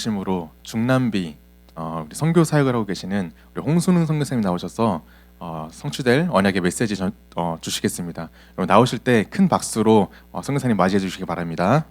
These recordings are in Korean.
중심으로 중남비 우리 선교 사역을 하고 계시는 우리 홍순웅 선교사님 나오셔서 성취될 언약의 메시지 주시겠습니다. 여러분 나오실 때 큰 박수로 선교사님 맞이해 주시기 바랍니다.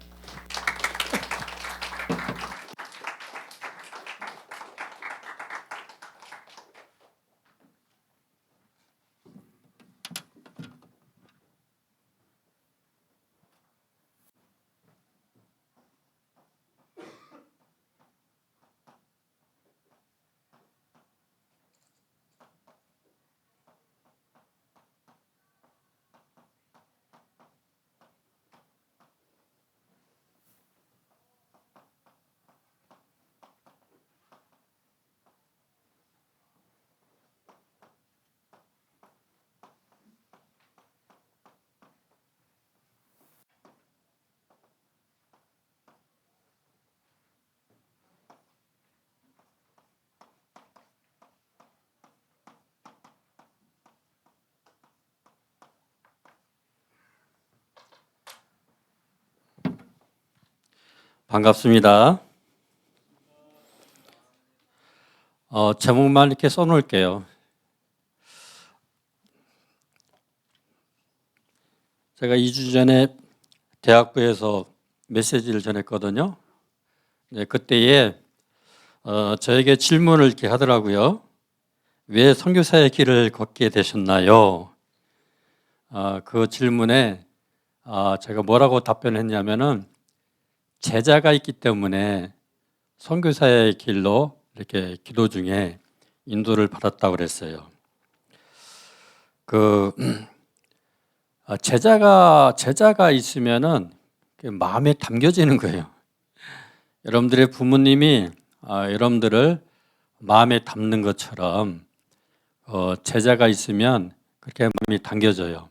반갑습니다. 제목만 이렇게 써놓을게요. 제가 2주 전에 대학부에서 메시지를 전했거든요. 네, 그때에 저에게 질문을 이렇게 하더라고요. 왜 선교사의 길을 걷게 되셨나요? 그 질문에 제가 뭐라고 답변했냐면은 제자가 있기 때문에 선교사의 길로 이렇게 기도 중에 인도를 받았다고 그랬어요. 제자가 있으면은 마음에 담겨지는 거예요. 여러분들의 부모님이 여러분들을 마음에 담는 것처럼 제자가 있으면 그렇게 마음이 담겨져요.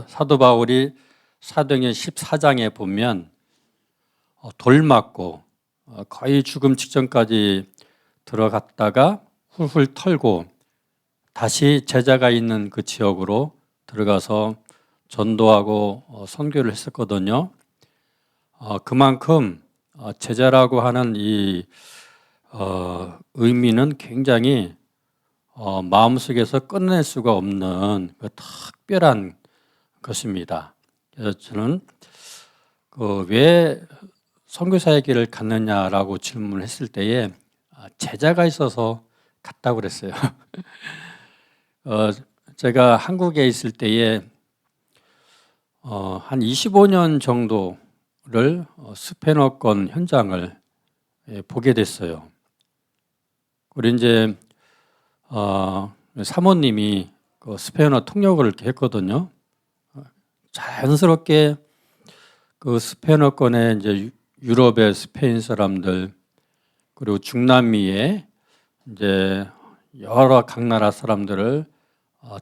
사도 바울이 사도행전 14장에 보면 돌 맞고 거의 죽음 직전까지 들어갔다가 훌훌 털고 다시 제자가 있는 그 지역으로 들어가서 전도하고 선교를 했었거든요. 그만큼 제자라고 하는 이 의미는 굉장히 마음속에서 끊어낼 수가 없는 그 특별한 것입니다. 그래서 저는 왜 선교사의 길을 갔느냐라고 질문을 했을 때에 제자가 있어서 갔다고 그랬어요. 제가 한국에 있을 때에 한 25년 정도를 스페너권 현장을 보게 됐어요. 우리 이제 사모님이 그 스페너 통역을 이렇게 했거든요. 자연스럽게 그 스페너권에 이제 유럽의 스페인 사람들 그리고 중남미의 이제 여러 각 나라 사람들을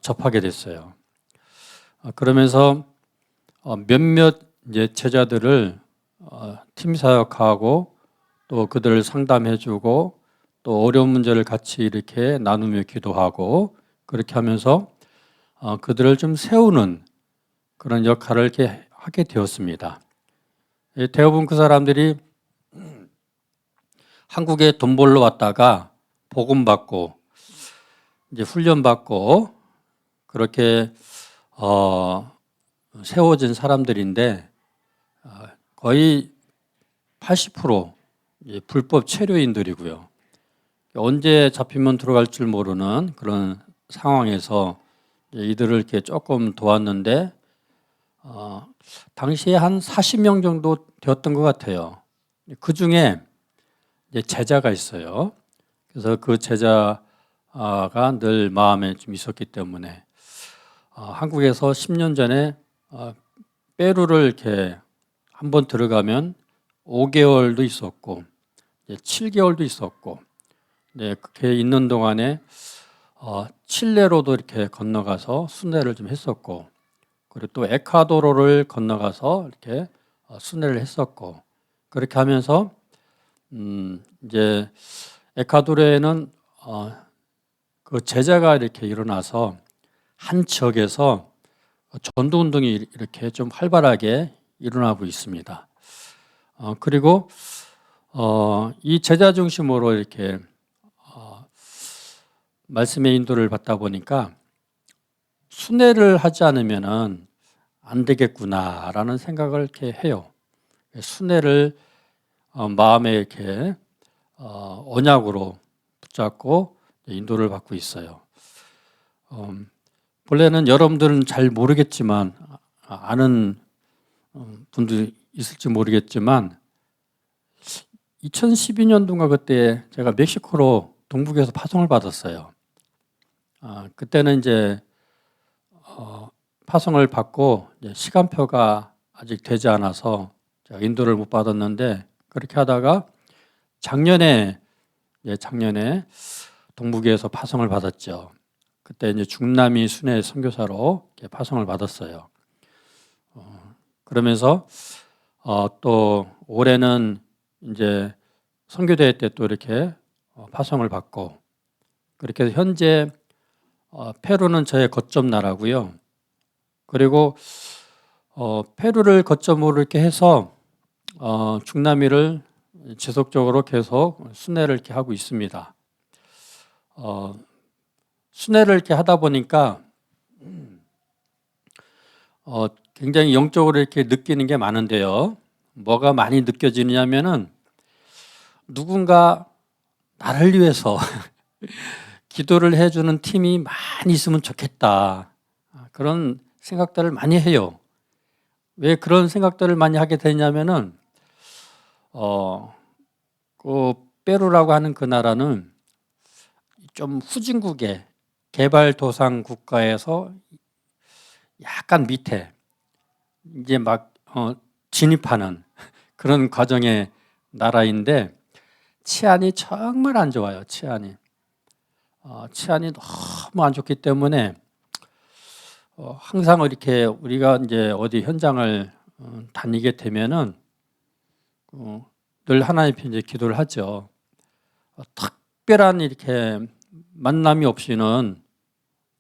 접하게 됐어요. 그러면서 몇몇 이제 제자들을 팀 사역하고 또 그들을 상담해주고 또 어려운 문제를 같이 이렇게 나누며 기도하고 그렇게 하면서 그들을 좀 세우는 그런 역할을 이렇게 하게 되었습니다. 대부분 그 사람들이 한국에 돈 벌러 왔다가 복음 받고 이제 훈련 받고 그렇게 세워진 사람들인데 거의 80% 불법 체류인들이고요. 언제 잡히면 들어갈 줄 모르는 그런 상황에서 이들을 이렇게 조금 도왔는데 당시에 한 40명 정도 되었던 것 같아요. 그 중에 제자가 있어요. 그래서 그 제자가 늘 마음에 좀 있었기 때문에 한국에서 10년 전에 페루를 이렇게 한번 들어가면 5개월도 있었고 7개월도 있었고 그렇게 있는 동안에 칠레로도 이렇게 건너가서 순회를 좀 했었고 그리고 또 에콰도르를 건너가서 이렇게 순회를 했었고 그렇게 하면서 이제 에콰도르에는 그 제자가 이렇게 일어나서 한 지역에서 전도 운동이 이렇게 좀 활발하게 일어나고 있습니다. 그리고 이 제자 중심으로 이렇게 말씀의 인도를 받다 보니까 순회를 하지 않으면은 안 되겠구나라는 생각을 이렇게 해요. 순회를 마음에 이렇게 언약으로 붙잡고 인도를 받고 있어요. 본래는 여러분들은 잘 모르겠지만 아는 분들 있을지 모르겠지만 2012년도인가 그때 제가 멕시코로 동북에서 파송을 받았어요. 그때는 이제 파송을 받고 이제 시간표가 아직 되지 않아서 제가 인도를 못 받았는데 그렇게 하다가 작년에 동북에서 파송을 받았죠. 그때 이제 중남미 순회 선교사로 파송을 받았어요. 그러면서 또 올해는 이제 선교대회 때 또 이렇게 파송을 받고 그렇게 해서 현재 페루는 저의 거점 나라고요. 그리고 페루를 거점으로 이렇게 해서 중남미를 지속적으로 계속 순회를 이렇게 하고 있습니다. 순회를 이렇게 하다 보니까 굉장히 영적으로 이렇게 느끼는 게 많은데요. 뭐가 많이 느껴지느냐면은 누군가 나를 위해서 기도를 해주는 팀이 많이 있으면 좋겠다. 그런 생각들을 많이 해요. 왜 그런 생각들을 많이 하게 되냐면은 그 페루라고 하는 그 나라는 좀 후진국의 개발도상 국가에서 약간 밑에 이제 막 진입하는 그런 과정의 나라인데 치안이 정말 안 좋아요. 치안이 너무 안 좋기 때문에 항상 이렇게 우리가 이제 어디 현장을 다니게 되면은 늘 하나님 이제 기도를 하죠. 특별한 이렇게 만남이 없이는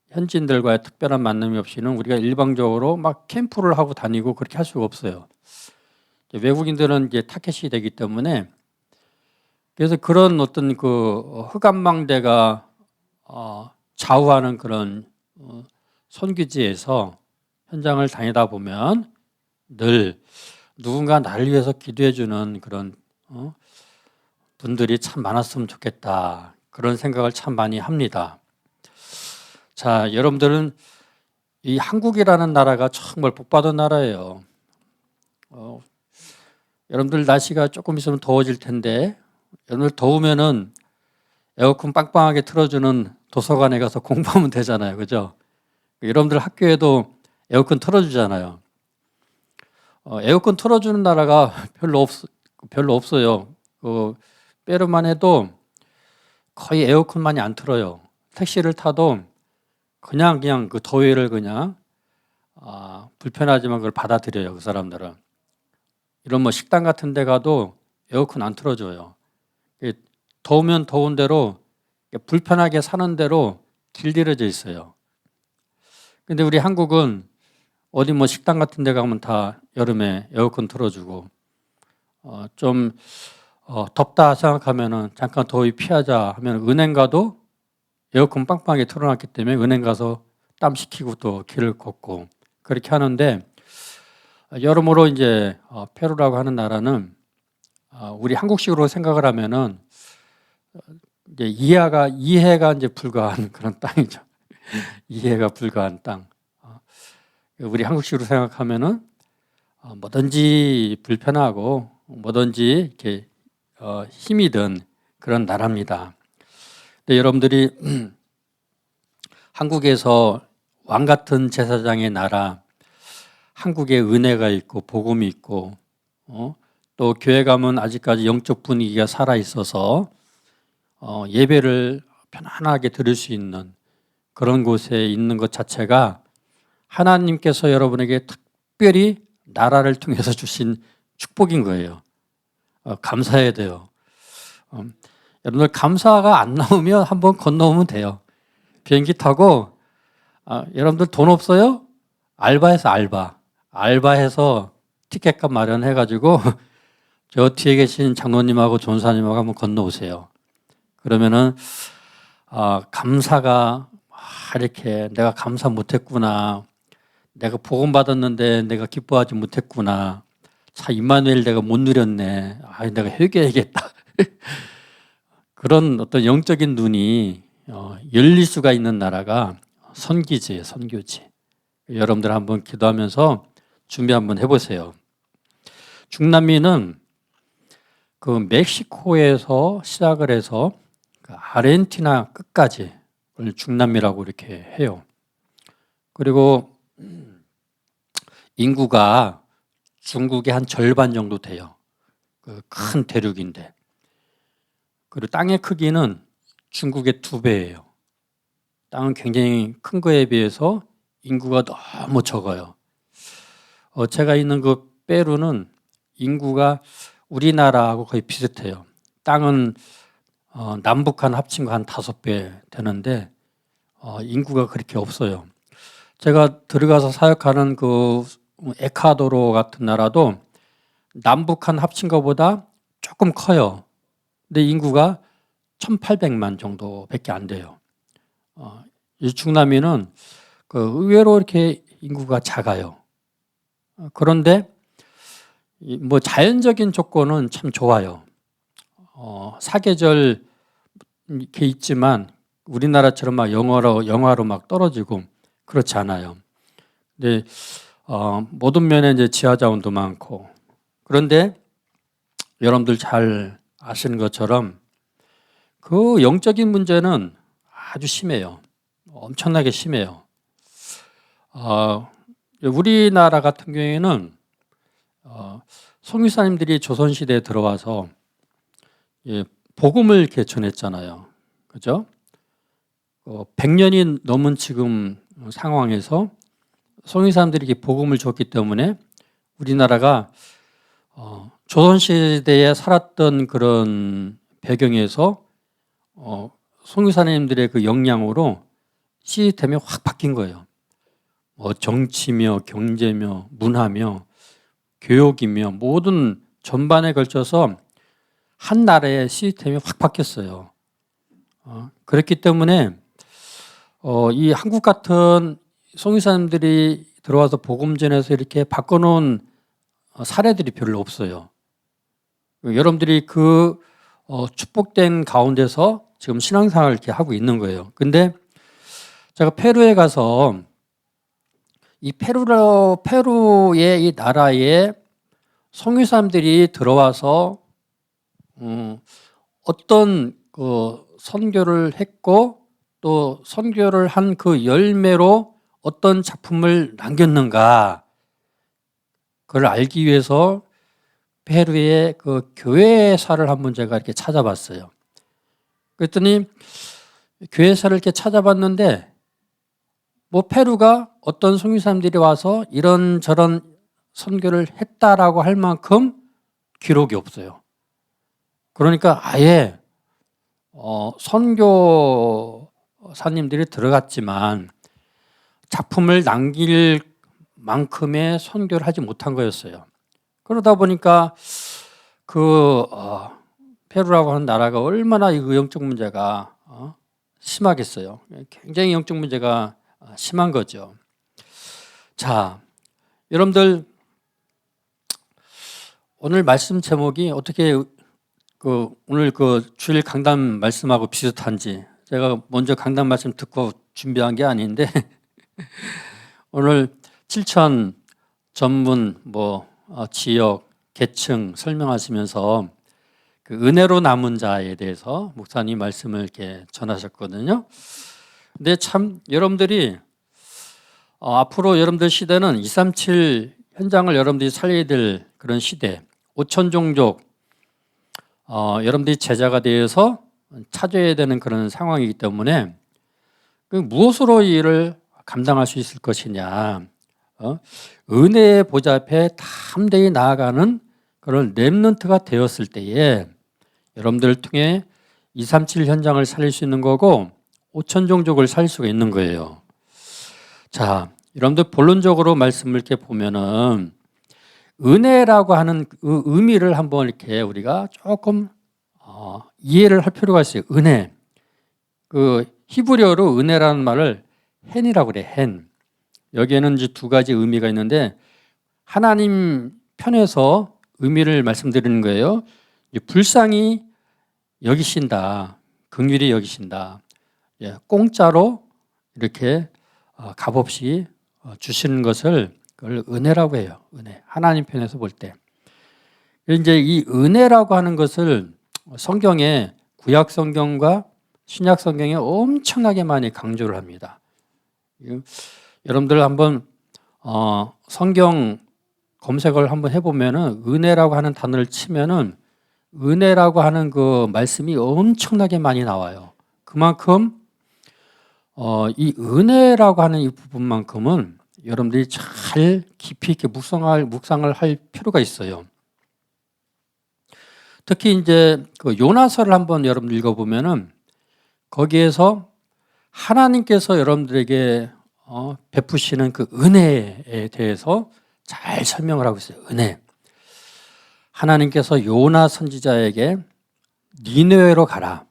현지인들과의 특별한 만남이 없이는 우리가 일방적으로 막 캠프를 하고 다니고 그렇게 할 수가 없어요. 외국인들은 이제 타켓이 되기 때문에 그래서 그런 어떤 그 흑암망대가 좌우하는 그런 선교지에서 현장을 다니다 보면 늘 누군가 나를 위해서 기도해 주는 그런 분들이 참 많았으면 좋겠다. 그런 생각을 참 많이 합니다. 자, 여러분들은 이 한국이라는 나라가 정말 복받은 나라예요. 여러분들 날씨가 조금 있으면 더워질 텐데 여러분들 더우면은 에어컨 빵빵하게 틀어주는 도서관에 가서 공부하면 되잖아요. 그죠? 여러분들 학교에도 에어컨 틀어주잖아요. 에어컨 틀어주는 나라가 별로 없어요. 페루만 해도 거의 에어컨 많이 안 틀어요. 택시를 타도 그냥 그 더위를 그냥 불편하지만 그걸 받아들여요. 그 사람들은. 이런 뭐 식당 같은 데 가도 에어컨 안 틀어줘요. 더우면 더운 대로 불편하게 사는 대로 길들여져 있어요. 근데 우리 한국은 어디 뭐 식당 같은 데 가면 다 여름에 에어컨 틀어주고 좀 덥다 생각하면은 잠깐 더위 피하자 하면 은행 가도 에어컨 빵빵하게 틀어놨기 때문에 은행 가서 땀 식히고 또 길을 걷고 그렇게 하는데 여러모로 이제 페루라고 하는 나라는 우리 한국식으로 생각을 하면은 이제 이해가 이제 불가한 그런 땅이죠. 이해가 불가한 땅. 우리 한국식으로 생각하면은 뭐든지 불편하고 뭐든지 이렇게 힘이 든 그런 나라입니다. 근데 여러분들이 한국에서 왕 같은 제사장의 나라, 한국에 은혜가 있고 복음이 있고 또 교회 가면 아직까지 영적 분위기가 살아 있어서 예배를 편안하게 들을 수 있는 그런 곳에 있는 것 자체가 하나님께서 여러분에게 특별히 나라를 통해서 주신 축복인 거예요. 감사해야 돼요. 여러분들 감사가 안 나오면 한번 건너오면 돼요. 비행기 타고 여러분들 돈 없어요? 알바해서 알바해서 티켓값 마련해가지고 저 뒤에 계신 장로님하고 전사님하고 한번 건너오세요. 그러면은 감사가 이렇게 내가 감사 못했구나. 내가 복음 받았는데 내가 기뻐하지 못했구나. 참 임마누엘 내가 못 누렸네. 내가 회개해야겠다. 그런 어떤 영적인 눈이 열릴 수가 있는 나라가 선기지예요, 선교지. 여러분들 한번 기도하면서 준비 한번 해보세요. 중남미는 그 멕시코에서 시작을 해서 그 아르헨티나 끝까지 그걸 중남미라고 이렇게 해요. 그리고 인구가 중국의 한 절반 정도 돼요. 그 큰 대륙인데. 그리고 땅의 크기는 중국의 2배예요. 땅은 굉장히 큰 거에 비해서 인구가 너무 적어요. 제가 있는 그 페루는 인구가 우리나라하고 거의 비슷해요. 땅은 남북한 합친 거 한 5배 되는데 인구가 그렇게 없어요. 제가 들어가서 사역하는 그 에콰도르 같은 나라도 남북한 합친 것보다 조금 커요. 근데 인구가 1,800만 정도밖에 안 돼요. 이 중남미는 그 의외로 이렇게 인구가 작아요. 그런데 뭐 자연적인 조건은 참 좋아요. 사계절 이렇게 있지만 우리나라처럼 막 영하로 막 떨어지고 그렇지 않아요. 근데 모든 면에 이제 지하 자원도 많고, 그런데 여러분들 잘 아시는 것처럼 그 영적인 문제는 아주 심해요. 엄청나게 심해요. 우리나라 같은 경우에는 선교사님들이 조선시대에 들어와서 복음을 이렇게 전했잖아요. 그죠? 100년이 넘은 지금 상황에서 선교사님들이 이렇게 복음을 줬기 때문에 우리나라가 조선시대에 살았던 그런 배경에서 선교사님들의 그 역량으로 시스템이 확 바뀐 거예요. 정치며 경제며 문화며 교육이며 모든 전반에 걸쳐서 한 나라의 시스템이 확 바뀌었어요. 그렇기 때문에 이 한국 같은 선교사님들이 들어와서 복음 전해서 이렇게 바꿔놓은 사례들이 별로 없어요. 여러분들이 그 축복된 가운데서 지금 신앙생활을 이렇게 하고 있는 거예요. 근데 제가 페루에 가서 이 페루의 이 나라에 선교사님들이 들어와서 어떤 그 선교를 했고 또 선교를 한 그 열매로 어떤 작품을 남겼는가, 그걸 알기 위해서 페루의 그 교회사를 한번 제가 이렇게 찾아봤어요. 그랬더니 교회사를 이렇게 찾아봤는데 뭐 페루가 어떤 선교사님들이 와서 이런저런 선교를 했다라고 할 만큼 기록이 없어요. 그러니까 아예 선교사님들이 들어갔지만 작품을 남길 만큼의 선교를 하지 못한 거였어요. 그러다 보니까 그 페루라고 하는 나라가 얼마나 이 영적 문제가 심하겠어요. 굉장히 영적 문제가 심한 거죠. 자, 여러분들 오늘 말씀 제목이 어떻게 오늘 그 주일 강단 말씀하고 비슷한지, 제가 먼저 강단 말씀 듣고 준비한 게 아닌데 오늘 7천 전문 지역 계층 설명하시면서 그 은혜로 남은 자에 대해서 목사님 말씀을 이렇게 전하셨거든요. 근데 참 여러분들이 앞으로 여러분들 시대는 237 현장을 여러분들이 살려야 될 그런 시대, 5천 종족 여러분들이 제자가 되어서 찾아야 되는 그런 상황이기 때문에 그 무엇으로 이 일을 감당할 수 있을 것이냐, 은혜의 보좌 앞에 담대히 나아가는 그런 렘넌트가 되었을 때에 여러분들을 통해 237 현장을 살릴 수 있는 거고 5천 종족을 살릴 수가 있는 거예요. 자, 여러분들 본론적으로 말씀을 이렇게 보면은 은혜라고 하는 그 의미를 한번 이렇게 우리가 조금 이해를 할 필요가 있어요. 은혜. 그 히브리어로 은혜라는 말을 헨이라고 그래. 헨. 여기에는 이제 두 가지 의미가 있는데 하나님 편에서 의미를 말씀드리는 거예요. 불쌍히 여기신다. 긍휼히 여기신다. 공짜로 이렇게 값없이 주시는 것을 그걸 은혜라고 해요. 은혜. 하나님 편에서 볼 때. 이제 이 은혜라고 하는 것을 성경에 구약 성경과 신약 성경에 엄청나게 많이 강조를 합니다. 여러분들 한번 성경 검색을 한번 해보면은 은혜라고 하는 단어를 치면은 은혜라고 하는 그 말씀이 엄청나게 많이 나와요. 그만큼 이 은혜라고 하는 이 부분만큼은 여러분들이 잘 깊이 있게 묵상을 할 필요가 있어요. 특히 이제 그 요나서를 한번 여러분 읽어보면은 거기에서 하나님께서 여러분들에게 베푸시는 그 은혜에 대해서 잘 설명을 하고 있어요. 은혜. 하나님께서 요나 선지자에게 니느웨로 가라.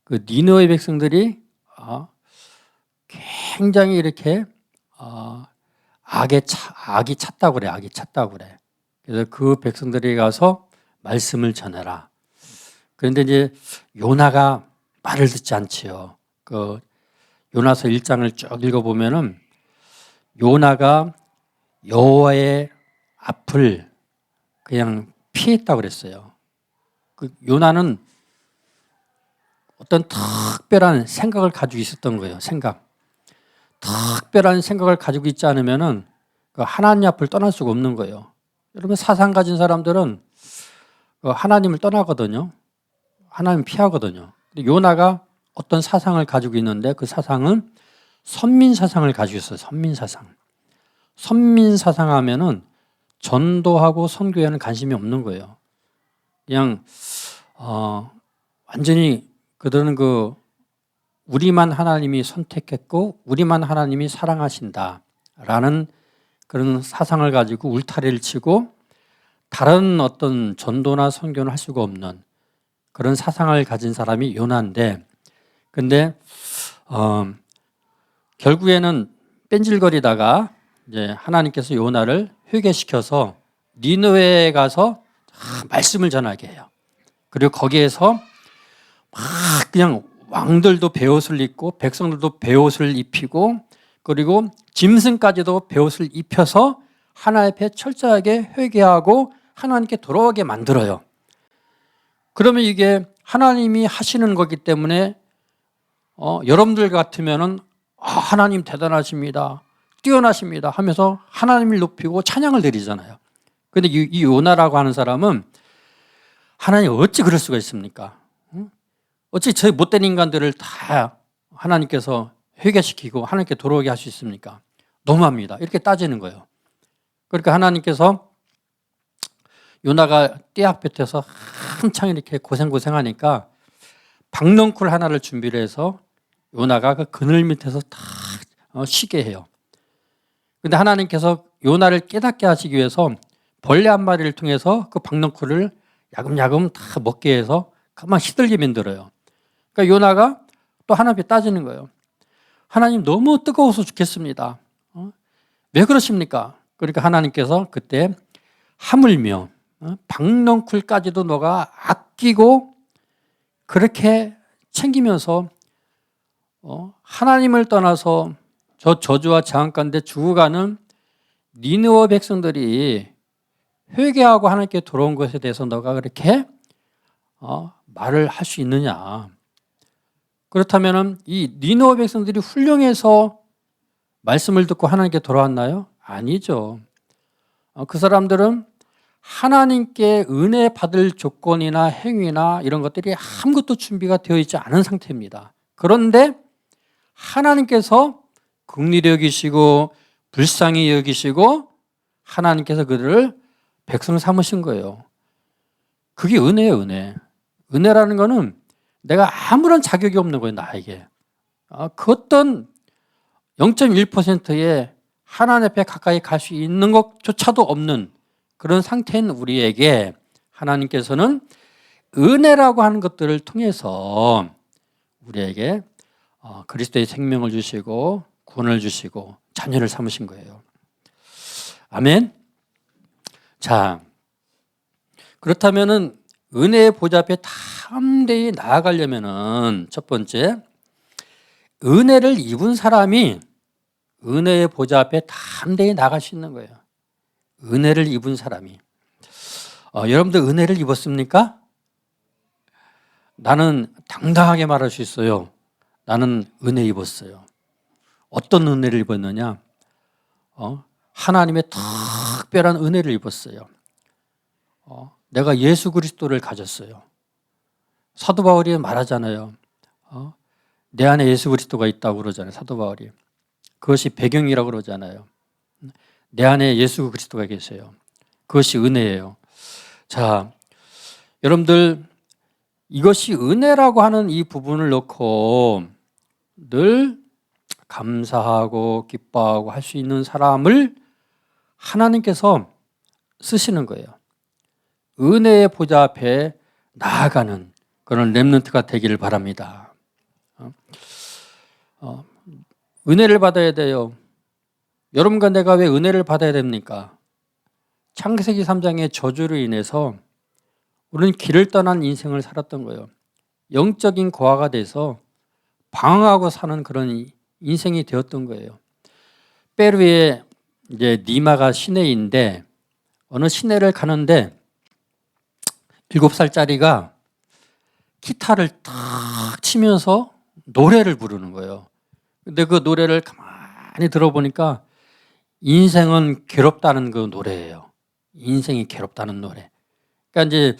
그 니느웨 백성들이 굉장히 이렇게 악이 찼다고 그래. 악이 찼다고 그래. 그래서 그 백성들이 가서 말씀을 전해라. 그런데 이제 요나가 말을 듣지 않지요. 그 요나서 1장을 쭉 읽어보면은 요나가 여호와의 앞을 그냥 피했다고 그랬어요. 그 요나는 어떤 특별한 생각을 가지고 있었던 거예요. 특별한 생각을 가지고 있지 않으면은 그 하나님 앞을 떠날 수가 없는 거예요. 여러분 사상 가진 사람들은 하나님을 떠나거든요. 하나님 피하거든요. 근데 요나가 어떤 사상을 가지고 있는데 그 사상은 선민 사상을 가지고 있어요. 선민 사상. 선민 사상 하면은 전도하고 선교에는 관심이 없는 거예요. 그냥 완전히 그들은 그 우리만 하나님이 선택했고 우리만 하나님이 사랑하신다라는 그런 사상을 가지고 울타리를 치고 다른 어떤 전도나 선교는 할 수가 없는 그런 사상을 가진 사람이 요나인데, 근데 결국에는 뺀질거리다가 이제 하나님께서 요나를 회개시켜서 니느웨에 가서 말씀을 전하게 해요. 그리고 거기에서 막 그냥 왕들도 베옷을 입고 백성들도 베옷을 입히고 그리고 짐승까지도 베옷을 입혀서 하나님 앞에 철저하게 회개하고 하나님께 돌아오게 만들어요. 그러면 이게 하나님이 하시는 거기 때문에 여러분들 같으면은 하나님 대단하십니다, 뛰어나십니다 하면서 하나님을 높이고 찬양을 드리잖아요. 그런데 이 요나라고 하는 사람은 하나님 어찌 그럴 수가 있습니까? 어찌 저희 못된 인간들을 다 하나님께서 회개시키고 하나님께 돌아오게 할 수 있습니까? 너무합니다. 이렇게 따지는 거예요. 그러니까 하나님께서 요나가 떼약볕에서 한창 이렇게 고생하니까 박넝쿨 하나를 준비를 해서 요나가 그 그늘 밑에서 딱 쉬게 해요. 그런데 하나님께서 요나를 깨닫게 하시기 위해서 벌레 한 마리를 통해서 그 박넝쿨을 야금야금 다 먹게 해서 가만 시들게 만들어요. 그러니까 요나가 또 하나님 앞에 따지는 거예요. 하나님 너무 뜨거워서 죽겠습니다. 왜 그러십니까? 그러니까 하나님께서 그때 하물며 박넝쿨까지도 너가 아끼고 그렇게 챙기면서 하나님을 떠나서 저 저주와 재앙 가운데 죽어가는 니느웨 백성들이 회개하고 하나님께 돌아온 것에 대해서 너가 그렇게 말을 할 수 있느냐? 그렇다면 이 니느웨 백성들이 훌륭해서 말씀을 듣고 하나님께 돌아왔나요? 아니죠. 그 사람들은 하나님께 은혜 받을 조건이나 행위나 이런 것들이 아무것도 준비가 되어 있지 않은 상태입니다. 그런데 하나님께서 긍휼히 여기시고 불쌍히 여기시고 하나님께서 그들을 백성 삼으신 거예요. 그게 은혜예요, 은혜. 은혜라는 거는 내가 아무런 자격이 없는 거예요, 나에게. 그 어떤 0.1%의 하나님 앞에 가까이 갈 수 있는 것조차도 없는 그런 상태인 우리에게 하나님께서는 은혜라고 하는 것들을 통해서 우리에게 그리스도의 생명을 주시고 구원을 주시고 자녀를 삼으신 거예요. 아멘. 자, 그렇다면은 은혜의 보좌 앞에 담대히 나아가려면은 첫 번째, 은혜를 입은 사람이 은혜의 보좌 앞에 담대히 나갈 수 있는 거예요. 은혜를 입은 사람이. 여러분들 은혜를 입었습니까? 나는 당당하게 말할 수 있어요. 나는 은혜 입었어요. 어떤 은혜를 입었느냐? 하나님의 특별한 은혜를 입었어요. 내가 예수 그리스도를 가졌어요. 사도 바울이 말하잖아요. 내 안에 예수 그리스도가 있다고 그러잖아요. 사도 바울이. 그것이 배경이라고 그러잖아요. 내 안에 예수 그리스도가 계세요. 그것이 은혜예요. 자, 여러분들 이것이 은혜라고 하는 이 부분을 놓고 늘 감사하고 기뻐하고 할 수 있는 사람을 하나님께서 쓰시는 거예요. 은혜의 보좌 앞에 나아가는 그런 렘넌트가 되기를 바랍니다. 은혜를 받아야 돼요. 여러분과 내가 왜 은혜를 받아야 됩니까? 창세기 3장의 저주로 인해서 우리는 길을 떠난 인생을 살았던 거예요. 영적인 고아가 돼서 방황하고 사는 그런 인생이 되었던 거예요. 페루에 이제 니마가 시내인데 어느 시내를 가는데 7살짜리가 기타를 탁 치면서 노래를 부르는 거예요. 근데 그 노래를 가만히 들어보니까 인생은 괴롭다는 그 노래예요. 인생이 괴롭다는 노래. 그러니까 이제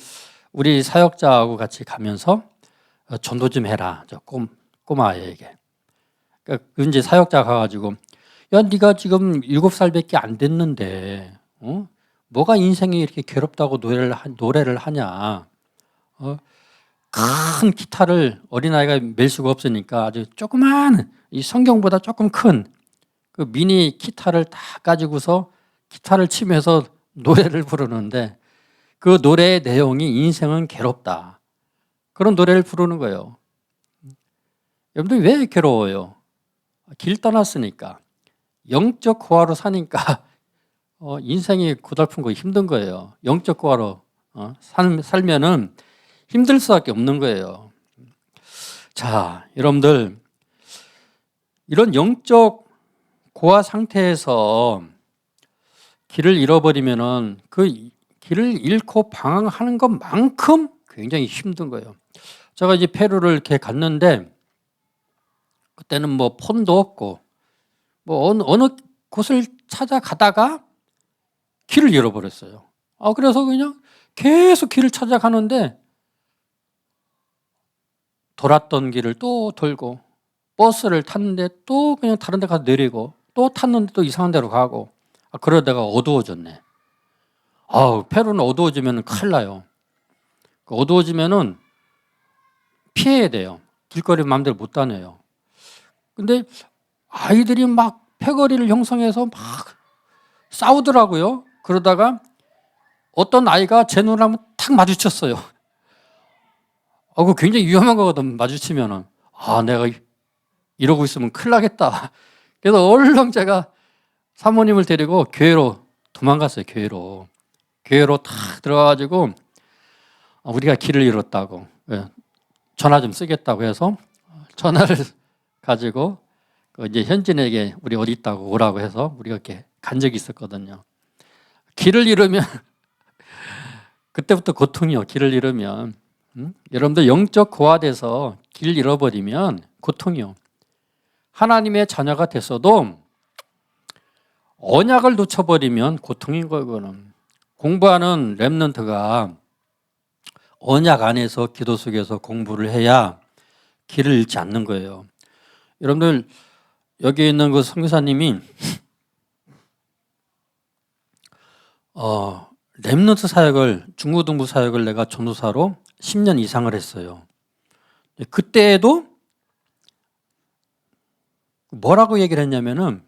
우리 사역자하고 같이 가면서 전도 좀 해라. 저 꼬마에게. 그러니까 이제 사역자 가가지고 야, 네가 지금 7살밖에 안 됐는데 뭐가 인생이 이렇게 괴롭다고 노래를 하냐. 큰 기타를 어린아이가 멜 수가 없으니까 아주 조그만 이 성경보다 조금 큰 그 미니 기타를 다 가지고서 기타를 치면서 노래를 부르는데 그 노래의 내용이 인생은 괴롭다. 그런 노래를 부르는 거예요. 여러분들 왜 괴로워요? 길 떠났으니까. 영적 고아로 사니까 인생이 고달픈 거 힘든 거예요. 영적 고아로 살면은 힘들 수밖에 없는 거예요. 자, 여러분들 이런 영적 고아 상태에서 길을 잃어버리면은 그 길을 잃고 방황하는 것만큼 굉장히 힘든 거예요. 제가 이제 페루를 이렇게 갔는데 그때는 뭐 폰도 없고 뭐 어느 곳을 찾아가다가 길을 잃어버렸어요. 그래서 그냥 계속 길을 찾아가는데 돌았던 길을 또 돌고 버스를 탔는데 또 그냥 다른 데 가서 내리고 또 탔는데 또 이상한 데로 가고 그러다가 어두워졌네. 페루는 어두워지면 큰일 나요. 어두워지면은 피해야 돼요. 길거리 마음대로 못 다녀요. 근데 아이들이 막 패거리를 형성해서 막 싸우더라고요. 그러다가 어떤 아이가 제 눈을 한번 탁 마주쳤어요. 그거 굉장히 위험한 거거든, 마주치면은. 내가 이러고 있으면 큰일 나겠다. 그래서 얼른 제가 사모님을 데리고 교회로 도망갔어요, 교회로 탁 들어가가지고 우리가 길을 잃었다고. 전화 좀 쓰겠다고 해서 전화를 가지고 이제 현진에게 우리 어디 있다고 오라고 해서 우리가 이렇게 간 적이 있었거든요. 길을 잃으면 그때부터 고통이요. 길을 잃으면 여러분들 영적 고아돼서 길 잃어버리면 고통이요. 하나님의 자녀가 됐어도 언약을 놓쳐버리면 고통인 거거든. 공부하는 렘넌트가 언약 안에서 기도 속에서 공부를 해야 길을 잃지 않는 거예요. 여러분들 여기 있는 그 선교사님이 렘넌트 사역을 중고등부 사역을 내가 전도사로 10년 이상을 했어요. 그때에도 뭐라고 얘기를 했냐면은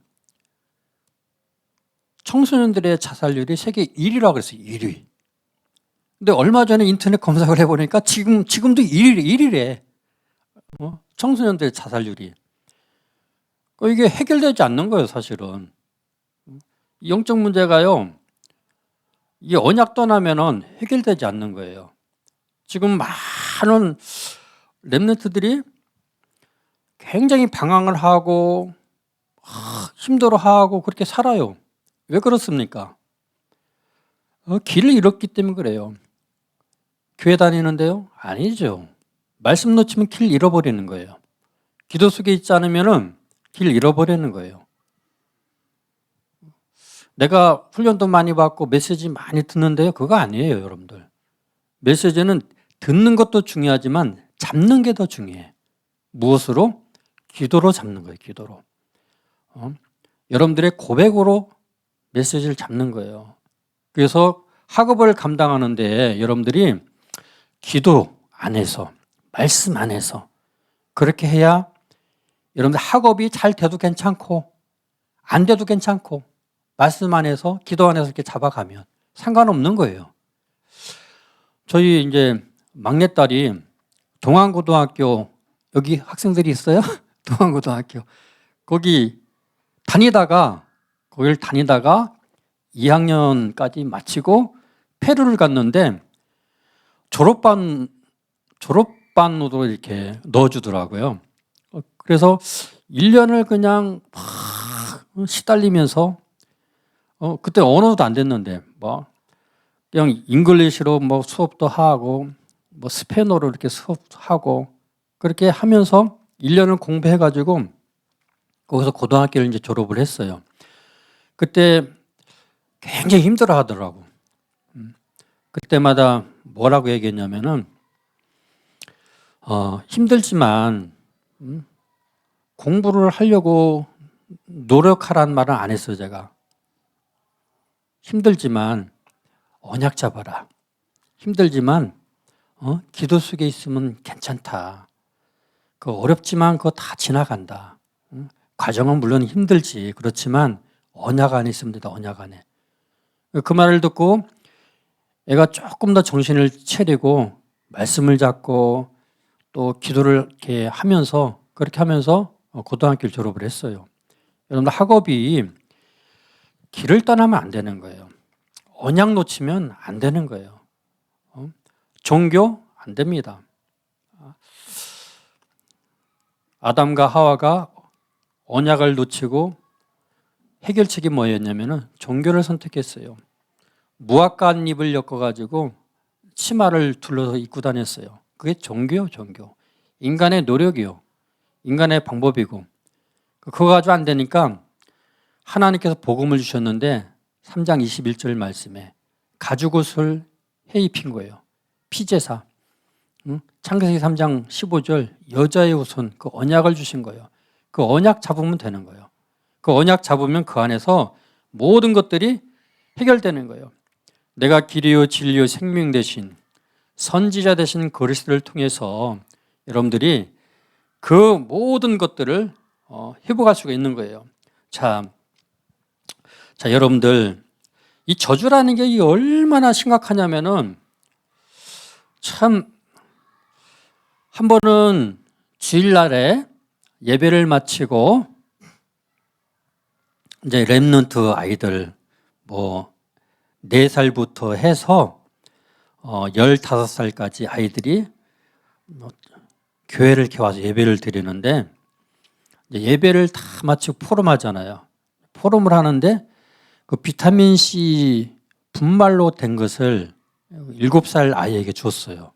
청소년들의 자살률이 세계 1위라고 그랬어요. 1위. 근데 얼마 전에 인터넷 검색을 해보니까 지금도 1위래. 청소년들의 자살률이. 이게 해결되지 않는 거예요, 사실은. 이 영적 문제가요, 이 언약 떠나면은 해결되지 않는 거예요. 지금 많은 렘넌트들이 굉장히 방황을 하고 힘들어하고 그렇게 살아요. 왜 그렇습니까? 길을 잃었기 때문에 그래요. 교회 다니는데요? 아니죠. 말씀 놓치면 길 잃어버리는 거예요. 기도 속에 있지 않으면 길 잃어버리는 거예요. 내가 훈련도 많이 받고 메시지 많이 듣는데요, 그거 아니에요, 여러분들. 메시지는 듣는 것도 중요하지만 잡는 게 더 중요해. 무엇으로? 기도로 잡는 거예요, 기도로. 여러분들의 고백으로 메시지를 잡는 거예요. 그래서 학업을 감당하는데 여러분들이 기도 안에서, 말씀 안에서 그렇게 해야 여러분들 학업이 잘 돼도 괜찮고 안 돼도 괜찮고 말씀 안에서, 기도 안에서 이렇게 잡아가면 상관없는 거예요. 저희 이제 막내딸이 동안고등학교, 여기 학생들이 있어요? 동안고등학교. 거기를 다니다가 2학년까지 마치고 페루를 갔는데 졸업반으로 이렇게 넣어주더라고요. 그래서 1년을 그냥 막 시달리면서 그때 언어도 안 됐는데 뭐 그냥 잉글리시로 뭐 수업도 하고 뭐 스페인어로 이렇게 수업하고 그렇게 하면서 1년을 공부해가지고 거기서 고등학교를 이제 졸업을 했어요. 그때 굉장히 힘들어 하더라고. 그때마다 뭐라고 얘기했냐면은 힘들지만 공부를 하려고 노력하라는 말은 안 했어요, 제가. 힘들지만 언약 잡아라. 힘들지만 기도 속에 있으면 괜찮다. 그 어렵지만 그거 다 지나간다. 과정은 물론 힘들지. 그렇지만 언약 안에 있으면 된다. 언약 안에. 그 말을 듣고 애가 조금 더 정신을 차리고 말씀을 잡고 또 기도를 이렇게 하면서 그렇게 하면서 고등학교를 졸업을 했어요. 여러분들 학업이 길을 떠나면 안 되는 거예요. 언약 놓치면 안 되는 거예요. 종교 안 됩니다. 아담과 하와가 언약을 놓치고 해결책이 뭐였냐면은 종교를 선택했어요. 무화과잎을 엮어가지고 치마를 둘러서 입고 다녔어요. 그게 종교요, 종교. 인간의 노력이요. 인간의 방법이고. 그거 가지고 안 되니까 하나님께서 복음을 주셨는데 3장 21절 말씀에 가죽옷을 해 입힌 거예요. 피제사. 창세기 3장 15절 여자의 옷은 그 언약을 주신 거예요. 그 언약 잡으면 되는 거예요. 그 언약 잡으면 그 안에서 모든 것들이 해결되는 거예요. 내가 길이요 진리요 생명 되신 선지자 되신 그리스도를 통해서 여러분들이 그 모든 것들을 회복할 수가 있는 거예요. 자, 여러분들 이 저주라는 게 얼마나 심각하냐면은 참 한 번은 주일날에 예배를 마치고 이제 렘넌트 아이들 뭐 4살부터 해서 15살까지 아이들이 교회를 이렇게 와서 예배를 드리는데 예배를 다 마치고 포럼하잖아요. 포럼을 하는데 그 비타민 C 분말로 된 것을 7살 아이에게 줬어요.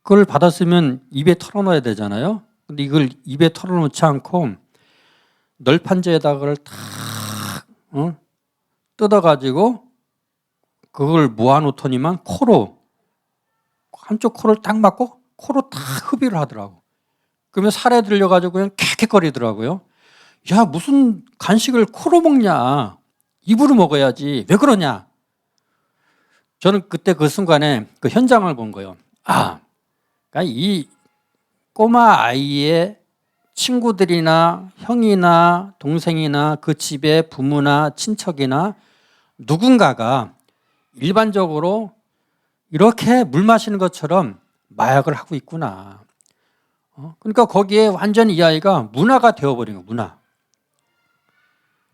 그걸 받았으면 입에 털어넣어야 되잖아요. 근데 이걸 입에 털어놓지 않고 널판지에다 그걸 탁 뜯어가지고 그걸 모아놓더니만 코로 한쪽 코를 딱 막고 코로 딱 흡입을 하더라고. 그러면 살에 들려가지고 그냥 캑캑거리더라고요. 야, 무슨 간식을 코로 먹냐? 입으로 먹어야지. 왜 그러냐? 저는 그때 그 순간에 그 현장을 본 거예요. 그러니까 이 꼬마 아이의 친구들이나 형이나 동생이나 그 집의 부모나 친척이나 누군가가 일반적으로 이렇게 물 마시는 것처럼 마약을 하고 있구나. 그러니까 거기에 완전히 이 아이가 문화가 되어버린 거예요. 문화.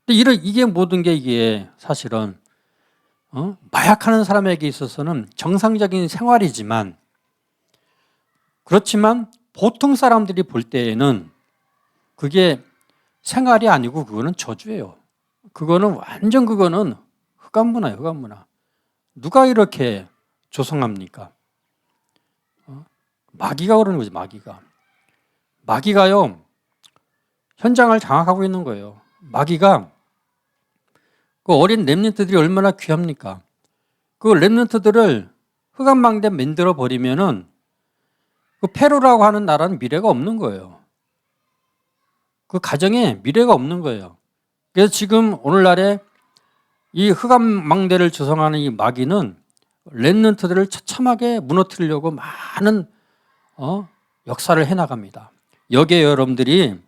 근데 이게 모든 게 이게 사실은 마약하는 사람에게 있어서는 정상적인 생활이지만, 그렇지만 보통 사람들이 볼 때에는 그게 생활이 아니고 그거는 저주예요. 그거는 흑암문화예요. 흑암문화. 누가 이렇게 조성합니까? 마귀가 그러는 거지. 마귀가요 현장을 장악하고 있는 거예요. 마귀가 그 어린 렘넌트들이 얼마나 귀합니까? 그 렘넌트들을 흑암망대 만들어 버리면은 그 페루라고 하는 나라는 미래가 없는 거예요. 그 가정에 미래가 없는 거예요. 그래서 지금 오늘날에 이 흑암망대를 조성하는 이 마귀는 렘넌트들을 처참하게 무너뜨리려고 많은 역사를 해나갑니다. 여기에 여러분들이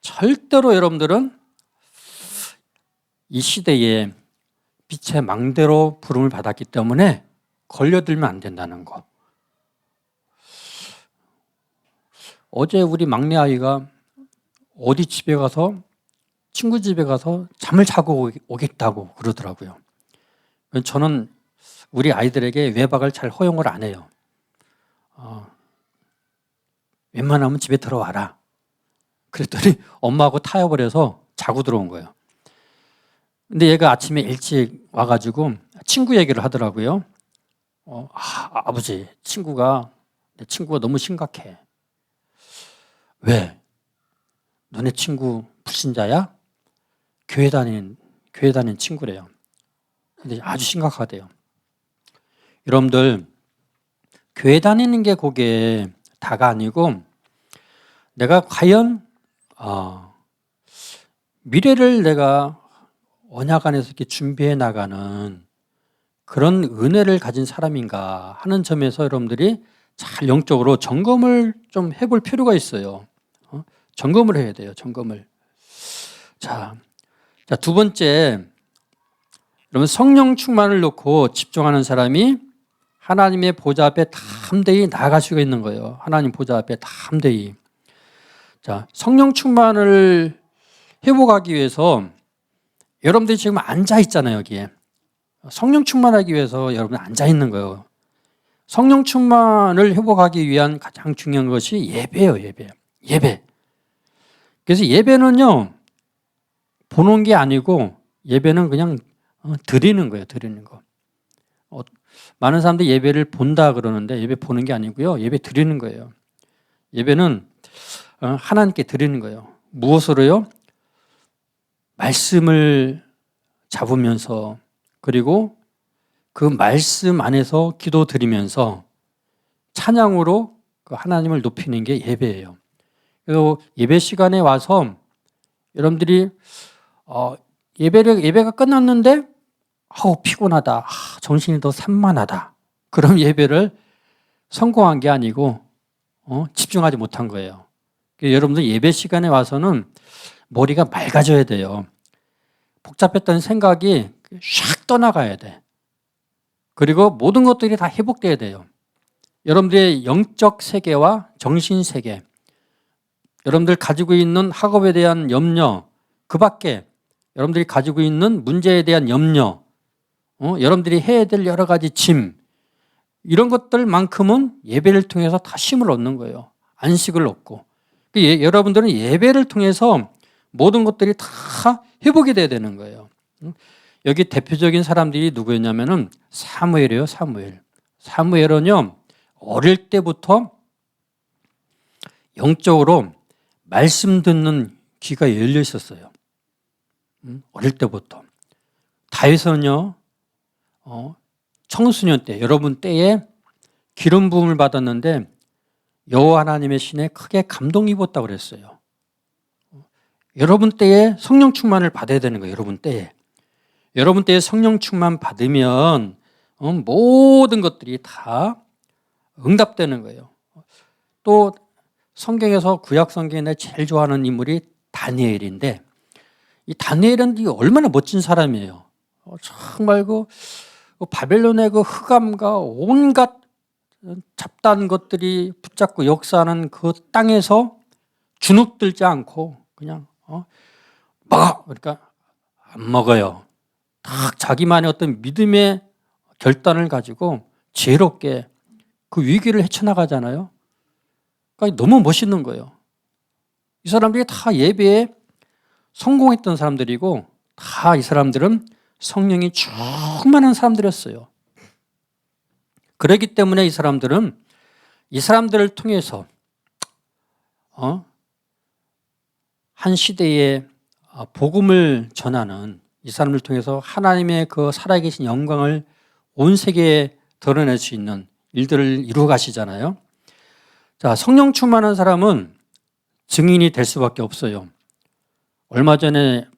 절대로 여러분들은 이 시대에 빛의 망대로 부름을 받았기 때문에 걸려들면 안 된다는 거. 어제 우리 막내 아이가 어디 집에 가서 친구 집에 가서 잠을 자고 오겠다고 그러더라고요. 저는 우리 아이들에게 외박을 잘 허용을 안 해요. 웬만하면 집에 들어와라. 그랬더니 엄마하고 타협을 해서 자고 들어온 거예요. 근데 얘가 아침에 일찍 와가지고 친구 얘기를 하더라고요. 아버지, 내 친구가 너무 심각해. 왜? 너네 친구 불신자야? 교회 다니는 친구래요. 근데 아주 심각하대요. 여러분들, 교회 다니는 게 그게 다가 아니고, 내가 과연 미래를 내가 언약 안에서 이렇게 준비해 나가는 그런 은혜를 가진 사람인가 하는 점에서 여러분들이 잘 영적으로 점검을 좀 해볼 필요가 있어요. 점검을 해야 돼요. 점검을. 자, 두 번째, 여러분 성령 충만을 놓고 집중하는 사람이 하나님의 보좌 앞에 담대히 나아갈 수가 있는 거예요. 하나님 보좌 앞에 담대히. 자, 성령 충만을 회복하기 위해서 여러분들이 지금 앉아 있잖아요. 여기에 성령 충만하기 위해서 여러분 앉아 있는 거예요. 성령 충만을 회복하기 위한 가장 중요한 것이 예배예요. 예배. 그래서 예배는요 보는 게 아니고 예배는 그냥 드리는 거예요. 드리는 거. 많은 사람들이 예배를 본다 그러는데 예배 보는 게 아니고요. 예배 드리는 거예요. 예배는 하나님께 드리는 거예요. 무엇으로요? 말씀을 잡으면서, 그리고 그 말씀 안에서 기도 드리면서 찬양으로 그 하나님을 높이는 게 예배예요. 그래서 예배 시간에 와서 여러분들이 예배가 끝났는데 피곤하다, 정신이 더 산만하다, 그럼 예배를 성공한 게 아니고 집중하지 못한 거예요. 여러분들 예배 시간에 와서는 머리가 맑아져야 돼요. 복잡했던 생각이 샥 떠나가야 돼. 그리고 모든 것들이 다 회복돼야 돼요. 여러분들의 영적 세계와 정신 세계, 여러분들 가지고 있는 학업에 대한 염려, 그 밖에 여러분들이 가지고 있는 문제에 대한 염려, 여러분들이 해야 될 여러 가지 짐, 이런 것들만큼은 예배를 통해서 다 쉼을 얻는 거예요. 안식을 얻고. 여러분들은 예배를 통해서 모든 것들이 다 회복이 돼야 되는 거예요. 여기 대표적인 사람들이 누구였냐면은 사무엘이에요. 사무엘은요 어릴 때부터 영적으로 말씀 듣는 귀가 열려 있었어요. 어릴 때부터. 다윗은요 청소년 때, 여러분 때에 기름 부음을 받았는데 여호와 하나님의 신에 크게 감동 입었다고 그랬어요. 여러분 때에 성령 충만을 받아야 되는 거예요. 여러분 때에 성령 충만 받으면 모든 것들이 다 응답되는 거예요. 또 성경에서 구약 성경에 내가 제일 좋아하는 인물이 다니엘인데, 이 다니엘은 이 얼마나 멋진 사람이에요. 정말 그 바벨론의 그 흑암과 온갖 잡다한 것들이 붙잡고 역사하는 그 땅에서 주눅들지 않고 그냥 먹어, 그러니까 안 먹어요. 딱 자기만의 어떤 믿음의 결단을 가지고 지혜롭게 그 위기를 헤쳐나가잖아요. 그러니까 너무 멋있는 거예요. 이 사람들이 다 예배에 성공했던 사람들이고, 다 이 사람들은 성령이 충만한 사람들이었어요. 그렇기 때문에 이 사람들은 이 사람들을 통해서 한 시대에 복음을 전하는, 이 사람을 통해서 하나님의 그 살아계신 영광을 온 세계에 드러낼 수 있는 일들을 이루어 가시잖아요. 자, 성령 충만한 사람은 증인이 될 수밖에 없어요. 얼마 전에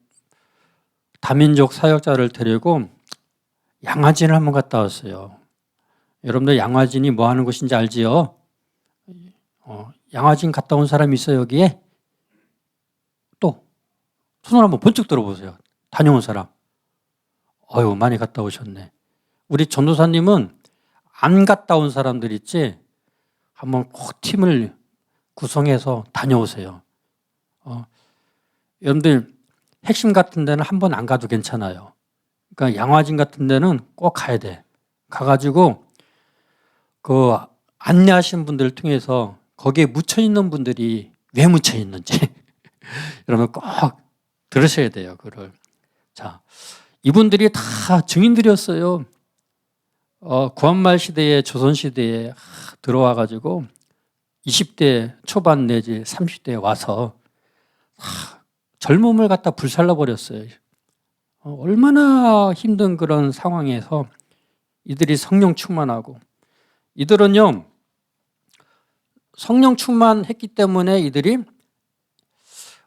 다민족 사역자를 데리고 양화진을 한번 갔다 왔어요. 여러분들 양화진이 뭐 하는 곳인지 알지요? 양화진 갔다 온 사람이 있어요, 여기에? 또 손을 한번 번쩍 들어보세요. 다녀온 사람. 어휴, 많이 갔다 오셨네. 우리 전도사님은 안 갔다 온 사람들 있지? 한번 꼭 팀을 구성해서 다녀오세요. 여러분들 핵심 같은 데는 한 번 안 가도 괜찮아요. 그러니까 양화진 같은 데는 꼭 가야 돼. 가가지고 그 안내하시는 분들을 통해서 거기에 묻혀 있는 분들이 왜 묻혀 있는지 여러분 꼭 들으셔야 돼요. 그걸. 자, 이분들이 다 증인들이었어요. 구한말 시대에, 조선 시대에 들어와가지고 20대 초반 내지 30대에 와서 젊음을 갖다 불살라 버렸어요. 얼마나 힘든 그런 상황에서 이들이 성령 충만하고, 이들은요 성령 충만했기 때문에 이들이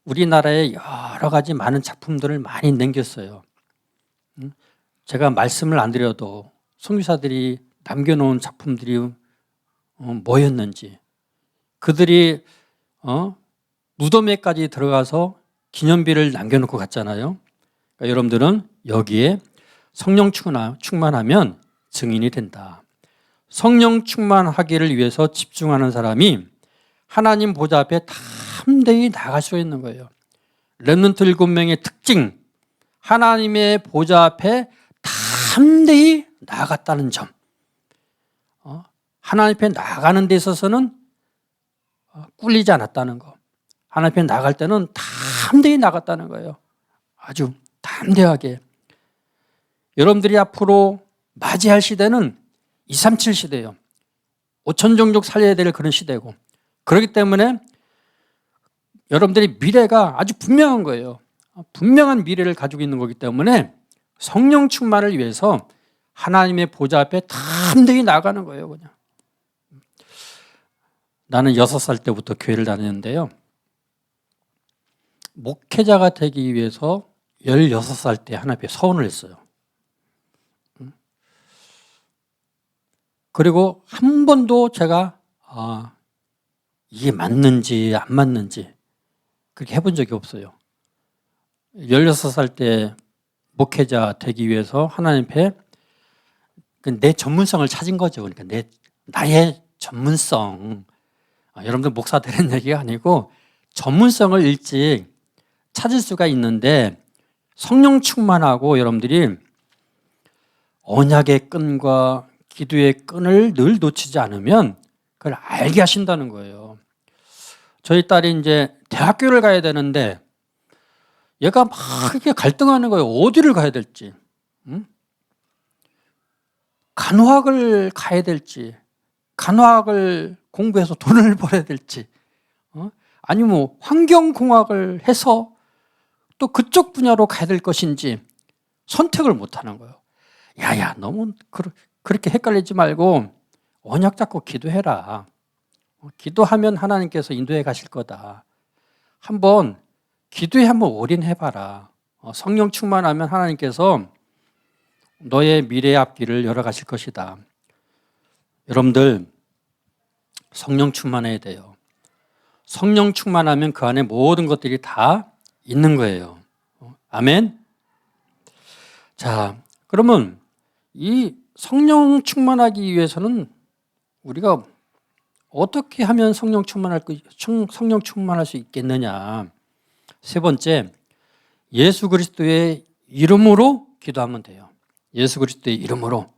우리나라에 여러 가지 많은 작품들을 많이 남겼어요. 제가 말씀을 안 드려도 선교사들이 남겨놓은 작품들이 뭐였는지, 그들이 무덤에까지 들어가서 기념비를 남겨놓고 갔잖아요. 그러니까 여러분들은 여기에 성령 충만하면 증인이 된다. 성령 충만하기를 위해서 집중하는 사람이 하나님 보좌 앞에 담대히 나갈 수 있는 거예요. 렘넌트 7명의 특징, 하나님의 보좌 앞에 담대히 나갔다는 점. 하나님 앞에 나가는 데 있어서는 꿀리지 않았다는 거. 하나님 앞에 나갈 때는 담대히 나갔다는 거예요. 아주 담대하게. 여러분들이 앞으로 맞이할 시대는 237 시대예요. 5천 종족 살려야 될 그런 시대고, 그렇기 때문에 여러분들이 미래가 아주 분명한 거예요. 분명한 미래를 가지고 있는 거기 때문에 성령 충만을 위해서 하나님의 보좌 앞에 담대히 나가는 거예요. 그냥. 나는 6살 때부터 교회를 다녔는데요, 목회자가 되기 위해서 16살 때 하나님 앞에 서원을 했어요. 그리고 한 번도 제가 이게 맞는지 안 맞는지 그렇게 해본 적이 없어요. 16살 때 목회자 되기 위해서 하나님 앞에 내 전문성을 찾은 거죠. 그러니까 나의 전문성. 여러분들 목사 되는 얘기가 아니고 전문성을 일찍 찾을 수가 있는데, 성령 충만하고 여러분들이 언약의 끈과 기도의 끈을 늘 놓치지 않으면 그걸 알게 하신다는 거예요. 저희 딸이 이제 대학교를 가야 되는데 얘가 막 이렇게 갈등하는 거예요. 어디를 가야 될지. 간호학을 가야 될지, 간호학을 공부해서 돈을 벌어야 될지, 아니면 뭐 환경공학을 해서 또 그쪽 분야로 가야 될 것인지 선택을 못 하는 거예요. 야야, 너무 그렇게 헷갈리지 말고 언약 잡고 기도해라. 기도하면 하나님께서 인도해 가실 거다. 한번 기도에 한번 올인해봐라. 성령 충만하면 하나님께서 너의 미래의 앞길을 열어가실 것이다. 여러분들 성령 충만해야 돼요. 성령 충만하면 그 안에 모든 것들이 다 있는 거예요. 아멘. 자, 그러면 이 성령 충만하기 위해서는 우리가 어떻게 하면 성령 충만할 수 있겠느냐? 세 번째, 예수 그리스도의 이름으로 기도하면 돼요. 예수 그리스도의 이름으로.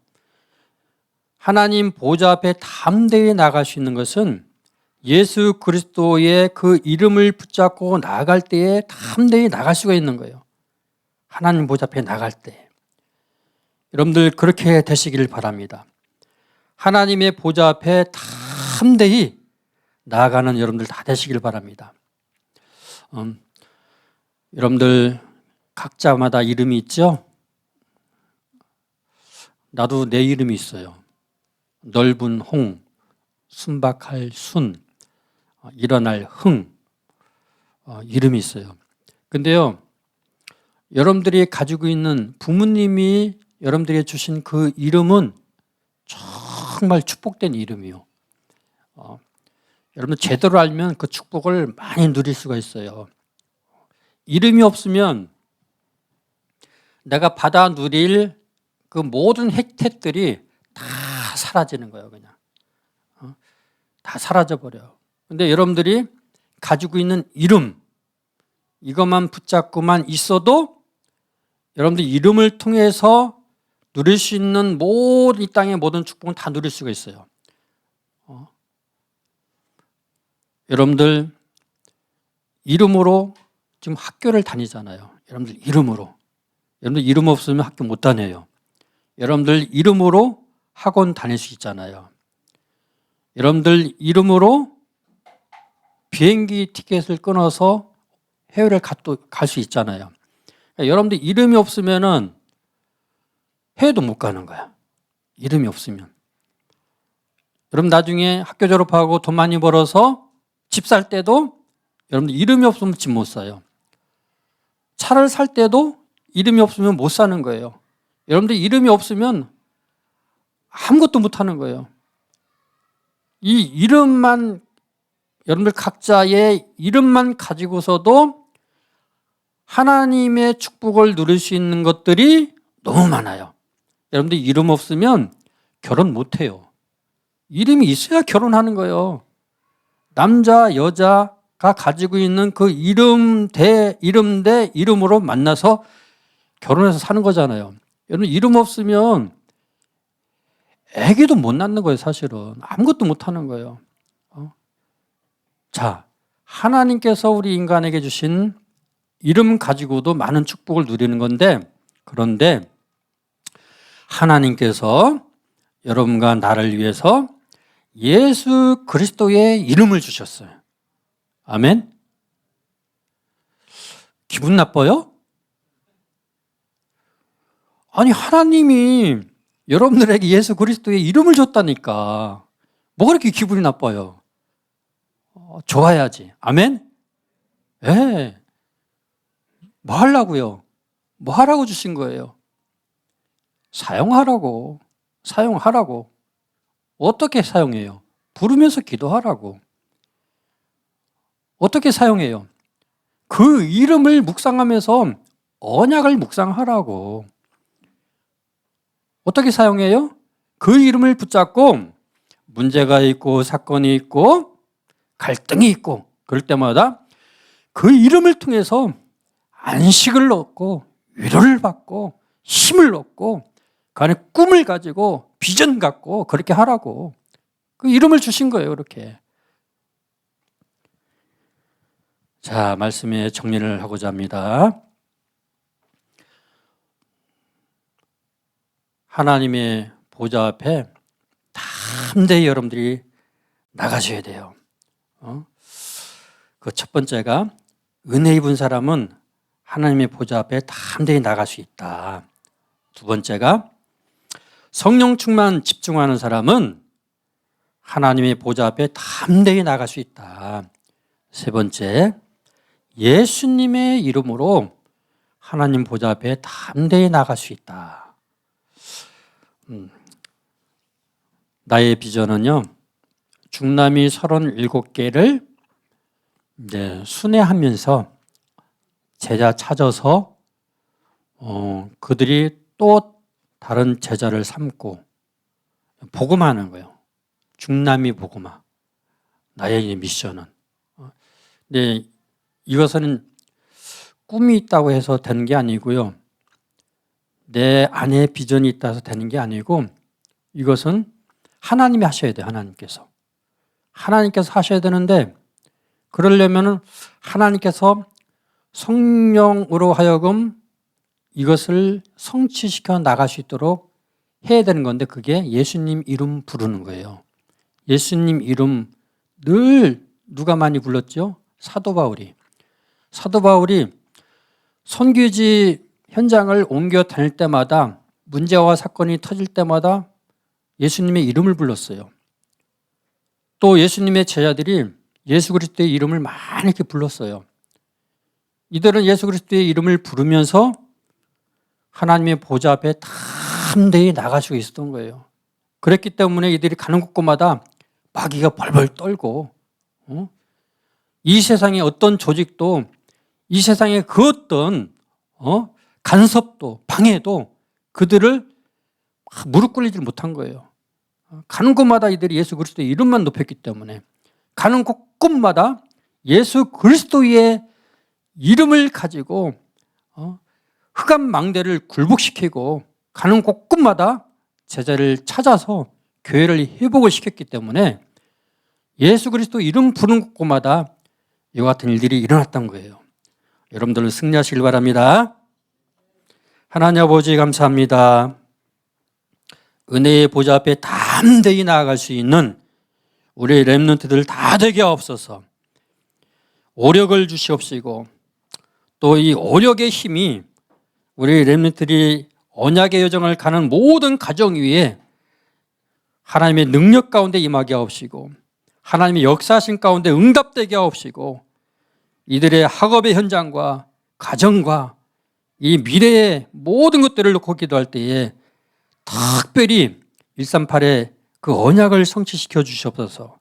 하나님 보좌 앞에 담대히 나갈 수 있는 것은 예수 그리스도의 그 이름을 붙잡고 나아갈 때에 담대히 나갈 수가 있는 거예요. 하나님 보좌 앞에 나갈 때. 여러분들 그렇게 되시길 바랍니다. 하나님의 보좌 앞에 담대히 나아가는 여러분들 다 되시길 바랍니다. 여러분들 각자마다 이름이 있죠? 나도 내 이름이 있어요. 넓은 홍, 순박할 순, 일어날 흥, 이름이 있어요. 근데요, 여러분들이 가지고 있는 부모님이 여러분들이 주신 그 이름은 정말 축복된 이름이요. 여러분 제대로 알면 그 축복을 많이 누릴 수가 있어요. 이름이 없으면 내가 받아 누릴 그 모든 혜택들이 다 사라지는 거예요. 그냥 다 사라져버려요. 근데 여러분들이 가지고 있는 이름, 이것만 붙잡고만 있어도 여러분들 이름을 통해서 누릴 수 있는 모든 이 땅의 모든 축복은 다 누릴 수가 있어요. 여러분들 이름으로 지금 학교를 다니잖아요. 여러분들 이름으로. 여러분들 이름 없으면 학교 못 다녀요. 여러분들 이름으로 학원 다닐 수 있잖아요. 여러분들 이름으로 비행기 티켓을 끊어서 해외를 갈 수 있잖아요. 그러니까 여러분들 이름이 없으면은 해외도 못 가는 거야. 이름이 없으면. 여러분 나중에 학교 졸업하고 돈 많이 벌어서 집 살 때도 여러분들 이름이 없으면 집 못 사요. 차를 살 때도 이름이 없으면 못 사는 거예요. 여러분들 이름이 없으면 아무것도 못 하는 거예요. 이 이름만, 여러분들 각자의 이름만 가지고서도 하나님의 축복을 누릴 수 있는 것들이 너무 많아요. 여러분들 이름 없으면 결혼 못 해요. 이름이 있어야 결혼하는 거예요. 남자, 여자가 가지고 있는 그 이름 대 이름으로 만나서 결혼해서 사는 거잖아요. 여러분 이름 없으면 아기도 못 낳는 거예요. 사실은 아무것도 못 하는 거예요. 자, 하나님께서 우리 인간에게 주신 이름 가지고도 많은 축복을 누리는 건데, 그런데 하나님께서 여러분과 나를 위해서 예수 그리스도의 이름을 주셨어요. 아멘. 기분 나빠요? 아니 하나님이 여러분들에게 예수 그리스도의 이름을 줬다니까 뭐가 그렇게 기분이 나빠요? 좋아야지. 아멘. 네. 뭐 하려고요? 뭐 하라고 주신 거예요? 사용하라고. 어떻게 사용해요? 부르면서 기도하라고. 어떻게 사용해요? 그 이름을 묵상하면서 언약을 묵상하라고. 어떻게 사용해요? 그 이름을 붙잡고 문제가 있고 사건이 있고 갈등이 있고 그럴 때마다 그 이름을 통해서 안식을 얻고 위로를 받고 힘을 얻고 그 안에 꿈을 가지고 비전 갖고 그렇게 하라고. 그 이름을 주신 거예요. 그렇게. 자, 말씀에 정리를 하고자 합니다. 하나님의 보좌 앞에 담대히 여러분들이 나가셔야 돼요. 그 첫 번째가 은혜 입은 사람은 하나님의 보좌 앞에 담대히 나갈 수 있다. 두 번째가 성령 충만 집중하는 사람은 하나님의 보좌 앞에 담대히 나갈 수 있다. 세 번째, 예수님의 이름으로 하나님 보좌 앞에 담대히 나갈 수 있다. 나의 비전은요, 중남미 37개를 이제 순회하면서 제자 찾아서 그들이 또 다른 제자를 삼고 복음하는 거예요. 중남미 복음화. 나의 미션은. 근데 이것은 꿈이 있다고 해서 되는 게 아니고요. 내 안에 비전이 있다 해서 되는 게 아니고 이것은 하나님이 하셔야 돼요. 하나님께서 하셔야 되는데 그러려면 하나님께서 성령으로 하여금 이것을 성취시켜 나갈 수 있도록 해야 되는 건데 그게 예수님 이름 부르는 거예요. 예수님 이름 늘 누가 많이 불렀죠? 사도 바울이 선교지 현장을 옮겨 다닐 때마다 문제와 사건이 터질 때마다 예수님의 이름을 불렀어요. 또 예수님의 제자들이 예수 그리스도의 이름을 많이 이렇게 불렀어요. 이들은 예수 그리스도의 이름을 부르면서 하나님의 보좌 앞에 담대히 나가시고 있었던 거예요. 그랬기 때문에 이들이 가는 곳마다 마귀가 벌벌 떨고 이 세상의 어떤 조직도 이 세상의 그 어떤 간섭도 방해도 그들을 무릎 꿇리지 못한 거예요. 가는 곳마다 이들이 예수 그리스도의 이름만 높였기 때문에 가는 곳마다 예수 그리스도의 이름을 가지고 흑암 망대를 굴복시키고 가는 곳마다 제자를 찾아서 교회를 회복을 시켰기 때문에 예수 그리스도 이름 부르는 곳마다 이와 같은 일들이 일어났던 거예요. 여러분들 승리하시길 바랍니다. 하나님 아버지 감사합니다. 은혜의 보좌 앞에 담대히 나아갈 수 있는 우리 렘넌트들 다 되게 하옵소서. 오력을 주시옵시고 또 이 오력의 힘이 우리 렘넌트들이 언약의 여정을 가는 모든 가정 위에 하나님의 능력 가운데 임하게 하옵시고 하나님의 역사하신 가운데 응답되게 하옵시고 이들의 학업의 현장과 가정과 이 미래의 모든 것들을 놓고 기도할 때에 특별히 138의 그 언약을 성취시켜 주시옵소서.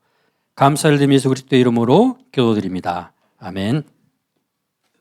감사를 드리며 예수 그리스도의 이름으로 기도드립니다. 아멘.